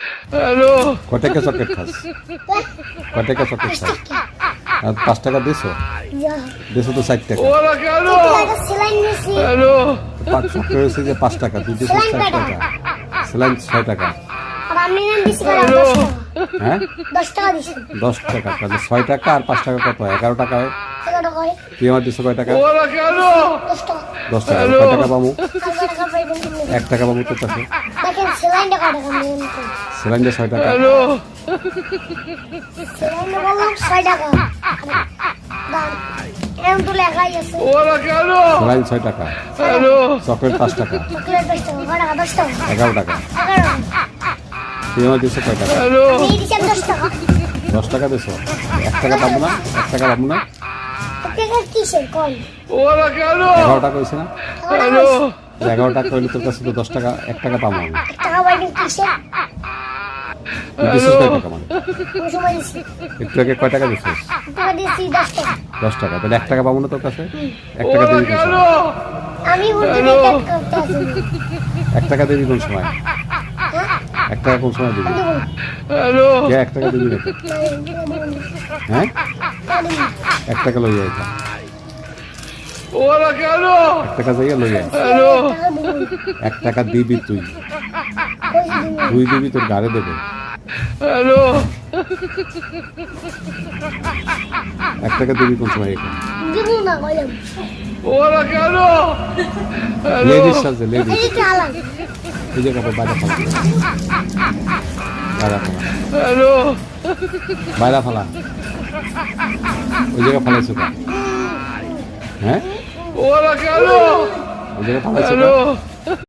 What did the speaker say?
Hello কয় টাকা chocolate খাস? কয় টাকা চকলেট খাস? আর 5 টাকা দিছো? দিছো তো 4 টাকা। ওরা কেন হ্যালো চকলেট হচ্ছে যে 5 টাকা, তুই দিছো 4 টাকা। স্যালাইন 6 টাকা। হ্যালো হ্যাঁ 10 টাকা দিছি 10 টাকা, তাহলে 6 টাকা আর 5 টাকা কত হয়? 11 টাকা হয়। 11 টাকা হয় তুই আমার দিছো কয় টাকা? ওরা কেন 10 টাকা 10 টাকা। কয় টাকা পাবো? 11 টাকা পাইবেন তুমি 1 টাকা পাবো তোর কাছে। দেখেন সেলাইনটা কত টাকা নিয়েন তো স্যালাইনটা 6 টাকা। হ্যালো সেলাইনটা বললাম 6 টাকা দাম এরকম তো লেখাই আছে ওরা কেন স্যালাইন 6 টাকা, হ্যালো চকলেট 5 টাকা, চকলেট 10 টাকা কয় টাকা 10 টাকা 11 টাকা। 11 টাকা তুই আমার দিছো কয় টাকা? হ্যালো আমি দিছি 10 টাকা 10 টাকা দিছো। 1 টাকা পাবো না? 1 টাকা পাবো না? আপনাদের কিসের কোন ওরা কেন 11 টাকা হয়েছে না? হ্যালো 11 টাকা হইলে তোর কাছে তো 10 টাকা, 1 টাকা পাবো আমি। 1 টাকা পাইবেন কিসের তুই দিছিস কয় টাকা মানে? কোন সময় দিছি একটু আগে কয় টাকা দিছিস? টাকা দিছি 10 টাকা 10 টাকা। তাহলে 1 টাকা পাবো না তোর কাছে? 1 টাকা ওরা দিবি কোন কেন সময়? আমি উর্দু দিয়ে করতে আছি 1 টাকা দিবি কোন সময়? 1 টাকা কোন সময় দিবি? হ্যালো কে 1 টাকা দিবি নাকি? হ্যাঁ 1 টাকা লই আয়। ওরা কেন 1 টাকা যাইয়া লই আয়। হ্যালো 1 টাকা দিবি তুই, তুই দিবি তোর গাড়ি দেবে। হ্যালো 1 টাকা দিবি কোন সময়? এখন দিব না কইলাম ওরা কেন হ্যালো লেডিস আছে, লেডিস। এই যে আলাম এই যে কাপড় বাইরে ফালা, বাইরে ফালা, হ্যালো বাইরে ফালা। ওই জায়গা ফালাইছো কা? হ্যাঁ ওরা কেন ওই জায়গা ফালাইছো কা? হ্যালো